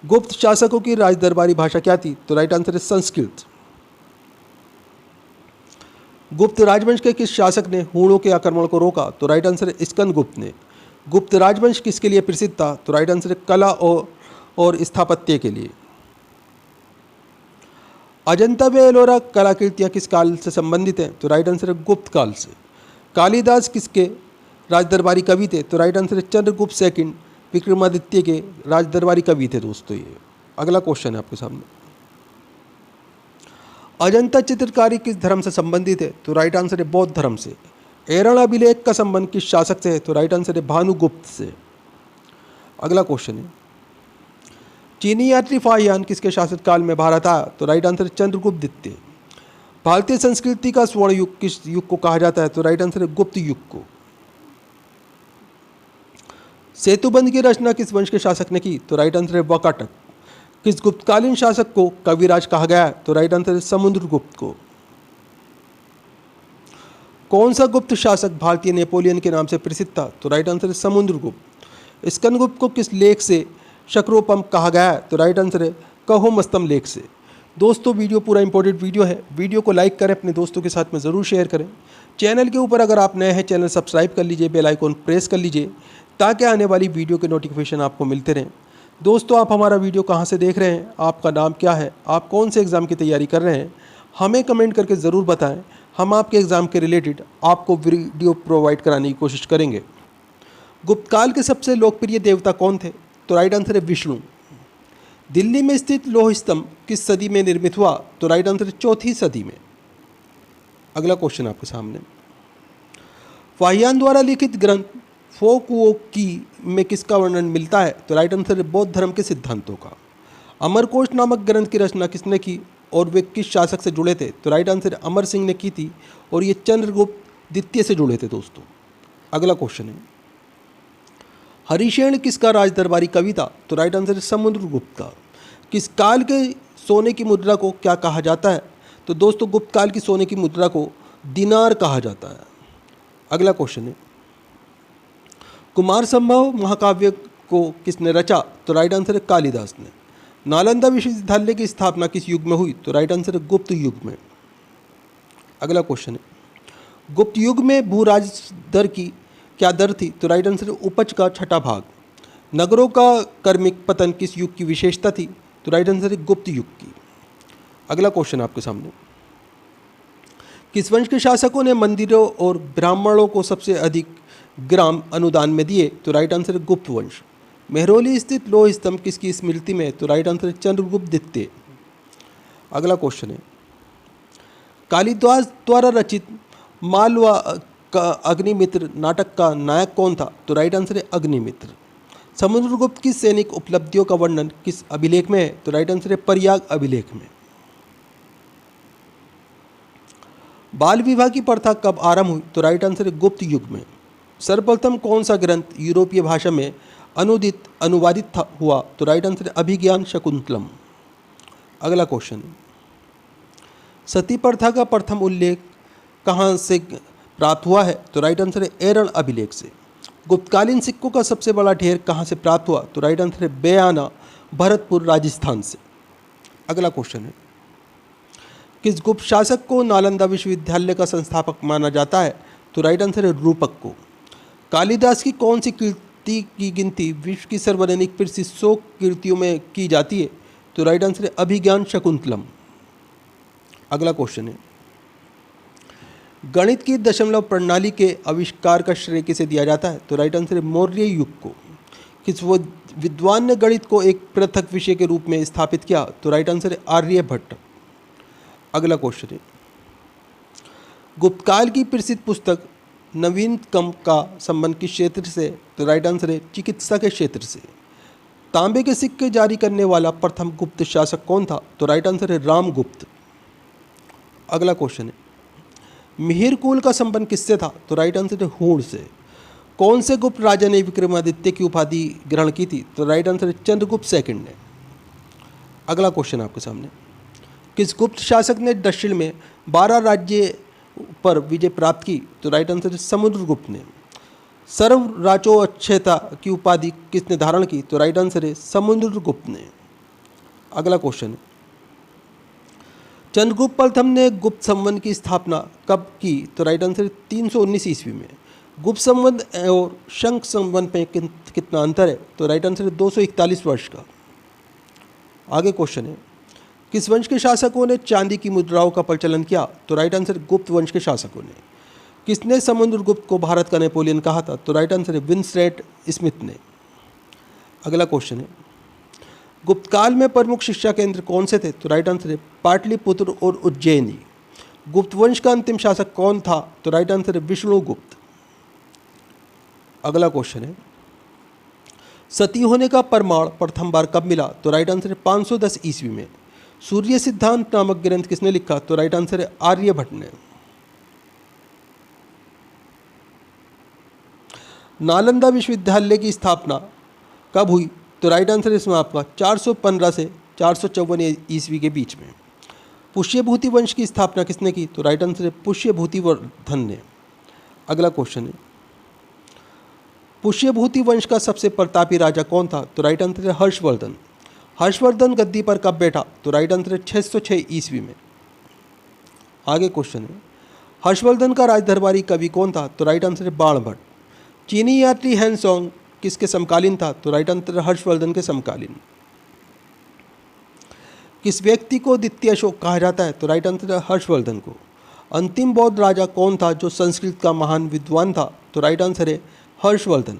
गुप्त शासकों की राजदरबारी भाषा क्या थी? तो राइट आंसर है संस्कृत। गुप्त राजवंश के किस शासक ने हूणों के आक्रमण को रोका? तो राइट आंसर है स्कंदगुप्त ने। गुप्त राजवंश किसके लिए प्रसिद्ध था? तो राइट आंसर है कला और स्थापत्य के लिए। अजंता व एलोरा कलाकृतियाँ किस काल से संबंधित हैं? तो राइट आंसर है गुप्त काल से। कालिदास किसके राजदरबारी कवि थे? तो राइट आंसर है चंद्रगुप्त सेकंड विक्रमादित्य के राजदरबारी कवि थे दोस्तों ये। अगला क्वेश्चन है आपके सामने, अजंता चित्रकारी किस धर्म से संबंधित है? तो राइट आंसर है बौद्ध धर्म से। एरण अभिलेख का संबंध किस शासक से है? तो राइट आंसर है भानुगुप्त से। अगला क्वेश्चन है, चीनी यात्री फाहियान किसके शासक काल में भारत आया? तो राइट आंसर है चंद्रगुप्त द्वितीय। भारतीय संस्कृति का स्वर्ण युग किस युग को कहा जाता है? तो राइट आंसर है गुप्त युग को। सेतुबंध की रचना किस वंश के शासक ने की? तो राइट आंसर है वाकाटक। किस गुप्तकालीन शासक को कविराज कहा गया है? तो राइट आंसर है समुद्रगुप्त को। कौन सा गुप्त शासक भारतीय नेपोलियन के नाम से प्रसिद्ध था? तो राइट आंसर है समुद्रगुप्त। स्कंदगुप्त को किस लेख से शक्रोपम कहा गया है? तो राइट आंसर है कहोमस्तम लेख से। दोस्तों वीडियो पूरा इंपॉर्टेंट वीडियो है, वीडियो को लाइक करें, अपने दोस्तों के साथ में ज़रूर शेयर करें। चैनल के ऊपर अगर आप नए हैं चैनल सब्सक्राइब कर लीजिए, बेल आइकॉन प्रेस कर लीजिए ताकि आने वाली वीडियो के नोटिफिकेशन आपको मिलते रहें। दोस्तों, आप हमारा वीडियो कहाँ से देख रहे हैं, आपका नाम क्या है, आप कौन से एग्ज़ाम की तैयारी कर रहे हैं, हमें कमेंट करके ज़रूर बताएं। हम आपके एग्ज़ाम के रिलेटेड आपको वीडियो प्रोवाइड कराने की कोशिश करेंगे। गुप्तकाल के सबसे लोकप्रिय देवता कौन थे? तो राइट आंसर है विष्णु। दिल्ली में स्थित लौह स्तंभ किस सदी में निर्मित हुआ? तो राइट आंसर है चौथी सदी में। अगला क्वेश्चन आपके सामने, फाहियान द्वारा लिखित ग्रंथ फोक वो की में किसका वर्णन मिलता है? तो राइट आंसर है बौद्ध धर्म के सिद्धांतों का। अमरकोश नामक ग्रंथ की रचना किसने की और वे किस शासक से जुड़े थे? तो राइट आंसर अमर सिंह ने की थी और ये चंद्रगुप्त द्वितीय से जुड़े थे दोस्तों। अगला क्वेश्चन है, हरिशेन किसका राज दरबारी कवि था? तो राइट आंसर है समुद्रगुप्त का। किस काल के सोने की मुद्रा को क्या कहा जाता है? तो दोस्तों, गुप्त काल की सोने की मुद्रा को दिनार कहा जाता है। अगला क्वेश्चन है, कुमार संभव महाकाव्य को किसने रचा? तो राइट आंसर है कालिदास ने। नालंदा विश्वविद्यालय की स्थापना किस युग में हुई? तो राइट आंसर है गुप्त युग में। अगला क्वेश्चन है, गुप्त युग में भूराज दर की क्या दर थी? तो राइट आंसर है उपज का छठा भाग। नगरों का कर्मिक पतन किस युग की विशेषता थी? तो राइट आंसर है गुप्त युग की। अगला क्वेश्चन आपके सामने, किस वंश के शासकों ने मंदिरों और ब्राह्मणों को सबसे अधिक ग्राम अनुदान में दिए? तो राइट आंसर है गुप्त वंश। मेहरौली स्थित लौह स्तंभ किसकी स्मृति में? तो राइट आंसर है चंद्रगुप्त द्वितीय। अगला क्वेश्चन है, कालिदास द्वारा रचित मालवा का अग्निमित्र नाटक का नायक कौन था? तो राइट आंसर है अग्निमित्र। समुद्रगुप्त की सैनिक उपलब्धियों का वर्णन किस अभिलेख में है? तो राइट आंसर है प्रयाग अभिलेख में। बाल विवाह की प्रथा कब आरंभ हुई? तो राइट आंसर है गुप्त युग में। सर्वप्रथम कौन सा ग्रंथ यूरोपीय भाषा में अनुवादित हुआ? तो राइट आंसर है अभिज्ञान शकुंतलम। अगला क्वेश्चन, सती प्रथा का प्रथम उल्लेख कहाँ से प्राप्त हुआ है? तो राइट आंसर है एरन अभिलेख से। गुप्तकालीन सिक्कों का सबसे बड़ा ढेर कहाँ से प्राप्त हुआ? तो राइट आंसर है बयाना, भरतपुर, राजस्थान से। अगला क्वेश्चन है, किस गुप्त शासक को नालंदा विश्वविद्यालय का संस्थापक माना जाता है? तो राइट आंसर है रूपक को। कालिदास की कौन सी कृति की गिनती विश्व की सर्वाधिक प्रसिद्ध 100 कृतियों में की जाती है? तो राइट आंसर है अभिज्ञान शकुंतलम। अगला क्वेश्चन है, गणित की दशमलव प्रणाली के आविष्कार का श्रेय किसे दिया जाता है? तो राइट आंसर है मौर्य युग को। किस वो विद्वान ने गणित को एक पृथक विषय के रूप में स्थापित किया? तो राइट आंसर है आर्यभट्ट। अगला क्वेश्चन है, गुप्तकाल की प्रसिद्ध पुस्तक नवीनतम का संबंध किस क्षेत्र से? तो राइट आंसर है चिकित्सा के क्षेत्र से। तांबे के सिक्के जारी करने वाला प्रथम गुप्त शासक कौन था? तो राइट आंसर है रामगुप्त। अगला क्वेश्चन है, मिहिर कुल का संबंध किससे था? तो राइट आंसर है हूण से। कौन से गुप्त राजा ने विक्रमादित्य की उपाधि ग्रहण की थी? तो राइट आंसर है चंद्रगुप्त सेकंड ने। अगला क्वेश्चन आपके सामने, किस गुप्त शासक ने दक्षिण में 12 राज्य पर विजय प्राप्त की? तो राइट आंसर है समुद्रगुप्त ने। सर्व राजोच्छेता की उपाधि किसने धारण की? तो राइट आंसर है समुद्रगुप्त ने। अगला क्वेश्चन है, चंद्रगुप्त प्रथम ने गुप्त संवत की स्थापना कब की? तो राइट आंसर है 319 ईस्वी में। गुप्त संवत और शंख संवत में कितना अंतर है? तो राइट आंसर है 241 वर्ष का। आगे क्वेश्चन है, किस वंश के शासकों ने चांदी की मुद्राओं का प्रचलन किया? तो राइट आंसर गुप्त वंश के शासकों ने। किसने समुद्रगुप्त को भारत का नेपोलियन कहा था? तो राइट आंसर है विंसलेट स्मिथ ने। अगला क्वेश्चन है, गुप्त काल में प्रमुख शिक्षा केंद्र कौन से थे? तो राइट आंसर है पाटलिपुत्र और उज्जैनी। गुप्त वंश का अंतिम शासक कौन था? तो राइट आंसर है विष्णुगुप्त। अगला क्वेश्चन है, सती होने का प्रमाण प्रथम बार कब मिला? तो राइट आंसर है 510 ईस्वी में। सूर्य सिद्धांत नामक ग्रंथ किसने लिखा? तो राइट आंसर है आर्यभट्ट ने। नालंदा विश्वविद्यालय की स्थापना कब हुई? तो राइट आंसर इसमें आपका 415 से 454 ईस्वी के बीच में। पुष्यभूति वंश की स्थापना किसने की? तो राइट आंसर है पुष्यभूतिवर्धन ने। अगला क्वेश्चन है, पुष्यभूति वंश का सबसे प्रतापी राजा कौन था? तो राइट आंसर है हर्षवर्धन। हर्षवर्धन गद्दी पर कब बैठा? तो राइट आंसर है 606 ईस्वी में। आगे क्वेश्चन है, हर्षवर्धन का राज दरबारी कवि कौन था? तो राइट आंसर है बाणभट्ट। चीनी यात्री हैंसोंग किसके समकालीन था? तो राइट आंसर हर्षवर्धन के समकालीन। किस व्यक्ति को द्वितीय अशोक कहा जाता है? तो राइट आंसर है हर्षवर्धन को। अंतिम बौद्ध राजा कौन था जो संस्कृत का महान विद्वान था? तो राइट आंसर है हर्षवर्धन।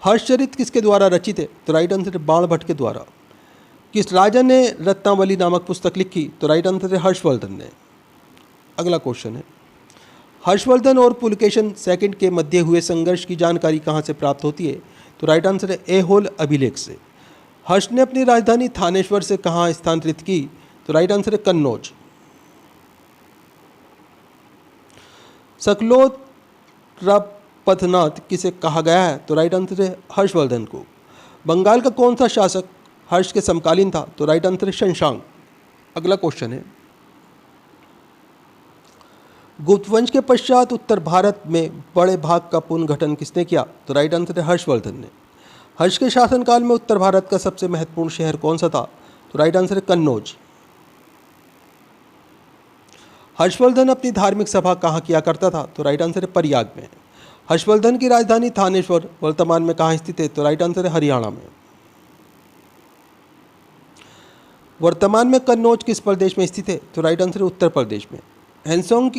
हर्षचरित किसके द्वारा रचित है? तो राइट आंसर है बाणभट्ट के द्वारा। किस राजा ने रत्नावली नामक पुस्तक लिखी? तो राइट आंसर है हर्षवर्धन ने। अगला क्वेश्चन है, हर्षवर्धन और पुलकेशन सेकंड के मध्य हुए संघर्ष की जानकारी कहाँ से प्राप्त होती है? तो राइट आंसर है ऐहोल अभिलेख से। हर्ष ने अपनी राजधानी थानेश्वर से कहाँ स्थानांतरित की? तो राइट आंसर है कन्नौज। सकलोत्पथनाथ किसे कहा गया है? तो राइट आंसर है हर्षवर्धन को। बंगाल का कौन सा शासक हर्ष के समकालीन था? तो राइट आंसर है शशांक। अगला क्वेश्चन है, गुप्त वंश के पश्चात उत्तर भारत में बड़े भाग का पुनर्गठन किसने किया? तो राइट आंसर है हर्षवर्धन ने। हर्ष के शासनकाल में उत्तर भारत का सबसे महत्वपूर्ण शहर कौन सा था? तो राइट आंसर है कन्नौज। हर्षवर्धन अपनी धार्मिक सभा कहाँ किया करता था? तो राइट आंसर है प्रयाग में। हर्षवर्धन की राजधानी थानेश्वर वर्तमान में कहाँ स्थित है? तो राइट आंसर है हरियाणा में। वर्तमान में कन्नौज किस प्रदेश में स्थित है? तो राइट आंसर है उत्तर प्रदेश में। हेनसोंग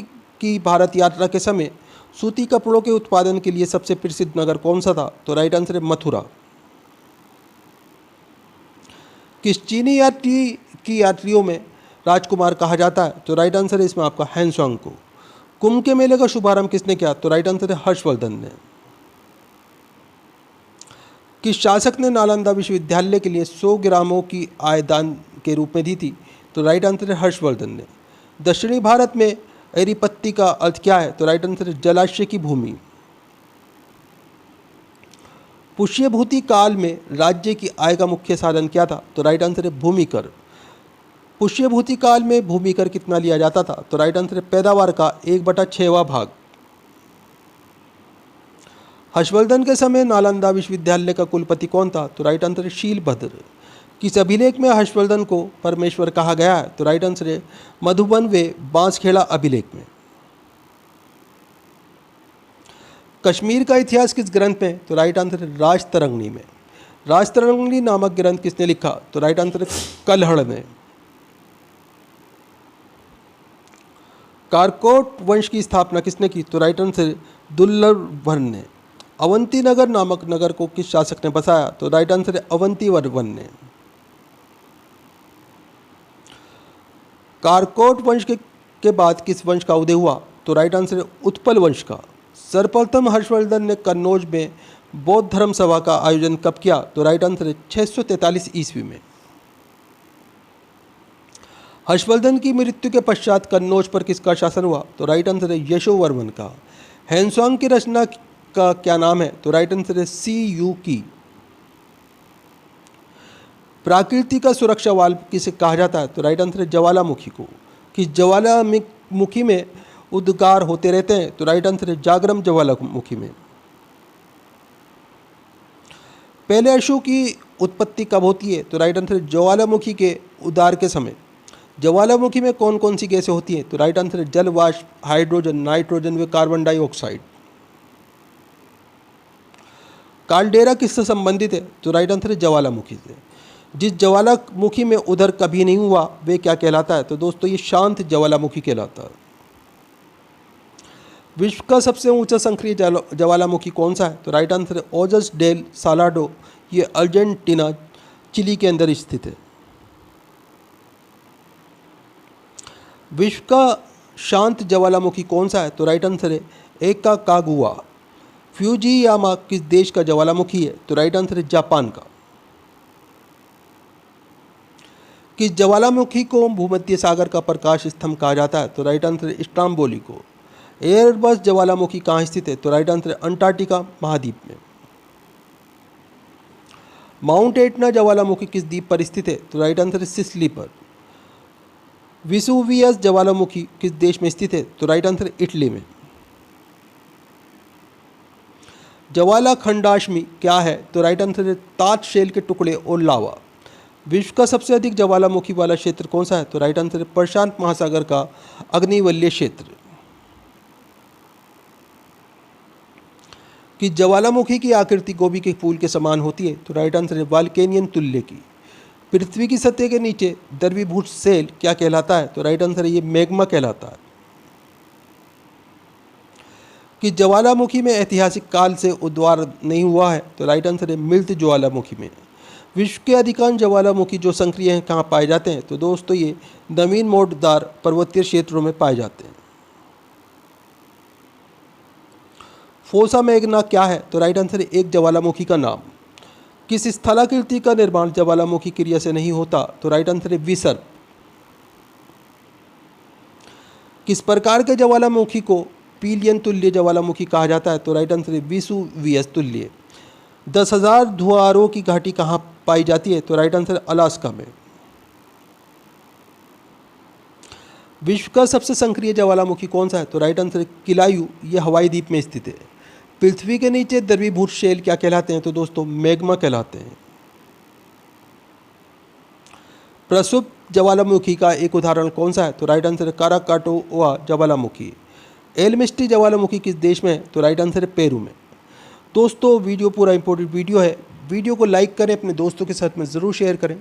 की भारत यात्रा के समय सूती कपड़ों के उत्पादन के लिए सबसे प्रसिद्ध नगर कौन सा था? तो राइट आंसर है मथुरा। किस चीनी यात्री की यात्रियों में राजकुमार कहा जाता है? तो राइट आंसर है इसमें आपका हेनसोंग को। कुंभ के मेले का शुभारंभ किसने किया? तो राइट आंसर है हर्षवर्धन ने। किस शासक ने नालंदा विश्वविद्यालय के लिए 100 ग्रामों की आय दान के रूप में दी थी? तो राइट आंसर है हर्षवर्धन ने। दक्षिणी भारत में एरीपत्ती का अर्थ क्या है? तो राइट आंसर है जलाशय की भूमि। पुष्यभूति काल में राज्य की आय का मुख्य साधन क्या था? तो राइट आंसर है भूमि कर। पुष्यभूति काल में भूमि कर कितना लिया जाता था? तो राइट आंसर है पैदावार का 1/6वां भाग। हर्षवर्धन के समय नालंदा विश्वविद्यालय का कुलपति कौन था? तो राइट आंसर है शीलभद्र। किस अभिलेख में हर्षवर्धन को परमेश्वर कहा गया है? तो राइट आंसर है मधुबन व बांसखेड़ा अभिलेख में। कश्मीर का इतिहास किस ग्रंथ में? तो राइट आंसर है राजतरंगिणी में। राजतरंगिणी नामक ग्रंथ किसने लिखा? तो राइट आंसर है कल्हड़ में। कारकोट वंश की स्थापना किसने की? तो राइट आंसर है दुर्लभवर्मन ने। अवंती नगर नामक नगर को किस शासक ने बसाया? तो राइट आंसर है अवंतीवर्मन ने। कारकोट वंश के बाद किस वंश का उदय हुआ? तो राइट आंसर है उत्पल वंश का। सर्वप्रथम हर्षवर्धन ने कन्नौज में बौद्ध धर्म सभा का आयोजन कब किया? तो राइट आंसर है 643 ईस्वी में। हर्षवर्धन की मृत्यु के पश्चात कन्नौज पर किसका शासन हुआ? तो राइट आंसर है यशोवर्मन का। हेनसोंग की रचना का क्या नाम है? तो राइट आंसर है CU की। प्राकृतिक का सुरक्षा वाल किसे कहा जाता है? तो राइट आंसर है ज्वालामुखी को। कि ज्वालामुखी में उद्गार होते रहते हैं? तो राइट आंसर है जागरम ज्वालामुखी में। पहले अश्व की उत्पत्ति कब होती है? तो राइट आंसर है ज्वालामुखी के उद्गार के समय। ज्वालामुखी में कौन कौन सी गैसें होती हैं? तो राइट आंसर है जल वाष्प, हाइड्रोजन, नाइट्रोजन व कार्बन डाइऑक्साइड। काल्डेरा किससे संबंधित है? तो राइट आंसर है ज्वालामुखी से। जिस ज्वालामुखी में उधर कभी नहीं हुआ वे क्या कहलाता है? तो दोस्तों ये शांत ज्वालामुखी कहलाता है। विश्व का सबसे ऊंचा संक्रिय ज्वालामुखी कौन सा है? तो राइट आंसर है ओजस डेल सालाडो। ये अर्जेंटीना चिली के अंदर स्थित है। विश्व का शांत ज्वालामुखी कौन सा है? तो राइट आंसर है एकाकागुआ। फ्यूजियामा किस देश का ज्वालामुखी है? तो राइट आंसर है जापान का। किस ज्वालामुखी को भूमध्य सागर का प्रकाश स्तंभ कहा जाता है? तो राइट आंसर है स्ट्राम्बोली को। एयरबस ज्वालामुखी कहाँ स्थित है? तो राइट आंसर है अंटार्कटिका महाद्वीप में। माउंट एटना ज्वालामुखी किस द्वीप पर स्थित है? तो राइट आंसर है सिसिली पर। विसुवियस ज्वालामुखी किस देश में स्थित है? तो राइट आंसर है इटली में। ज्वालाखंडाश्मी क्या है? तो राइट आंसर है ताज शेल के टुकड़े और लावा। विश्व का सबसे अधिक ज्वालामुखी वाला क्षेत्र कौन सा है? तो राइट आंसर है प्रशांत महासागर का अग्निवलय क्षेत्र। कि ज्वालामुखी की आकृति गोभी के फूल के समान होती है, तो राइट आंसर है वाल्केनियन तुल्य की। पृथ्वी की सतह के नीचे द्रवीभूत सेल क्या कहलाता है, तो राइट आंसर है ये मैग्मा कहलाता है। कि ज्वालामुखी में ऐतिहासिक काल से उद्वार नहीं हुआ है, तो राइट आंसर है मृत ज्वालामुखी में। विश्व के अधिकांश ज्वालामुखी जो सक्रिय हैं कहाँ पाए जाते हैं, तो दोस्तों ये नवीन मोड़दार पर्वतीय क्षेत्रों में पाए जाते हैं। फोसा मैग्ना क्या है, तो राइट आंसर है एक ज्वालामुखी का नाम। किस स्थलाकृति का निर्माण ज्वालामुखी क्रिया से नहीं होता, तो राइट आंसर है विसर्प। किस प्रकार के ज्वालामुखी को पीलियन तुल्य ज्वालामुखी कहा जाता है, तो राइट आंसर है वेसुवियस तुल्य। 10,000 धुआरों की घाटी कहाँ पाई जाती है, तो राइट आंसर अलास्का में। विश्व का सबसे सक्रिय ज्वालामुखी कौन सा है, तो राइट आंसर है किलायू, यह हवाई द्वीप में स्थित है। पृथ्वी के नीचे द्रवीभूत शेल क्या कहलाते हैं, तो दोस्तों मैग्मा कहलाते हैं। प्रसुप्त ज्वालामुखी का एक उदाहरण कौन सा है, तो राइट आंसर है काराकाटोआ ज्वालामुखी। एलमिस्टी ज्वालामुखी किस देश में है, तो राइट आंसर है पेरू में। दोस्तों वीडियो पूरा इंपॉर्टेंट वीडियो है, वीडियो को लाइक करें, अपने दोस्तों के साथ में ज़रूर शेयर करें।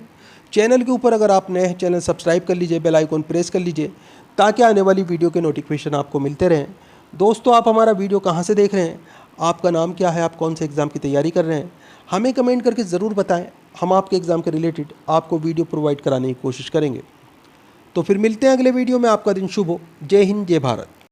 चैनल के ऊपर अगर आप नए हैं, चैनल सब्सक्राइब कर लीजिए, बेल आइकॉन प्रेस कर लीजिए ताकि आने वाली वीडियो के नोटिफिकेशन आपको मिलते रहें। दोस्तों आप हमारा वीडियो कहाँ से देख रहे हैं, आपका नाम क्या है, आप कौन से एग्ज़ाम की तैयारी कर रहे हैं, हमें कमेंट करके ज़रूर बताएं। हम आपके एग्ज़ाम के रिलेटेड आपको वीडियो प्रोवाइड कराने की कोशिश करेंगे। तो फिर मिलते हैं अगले वीडियो में। आपका दिन शुभ हो। जय हिंद, जय भारत।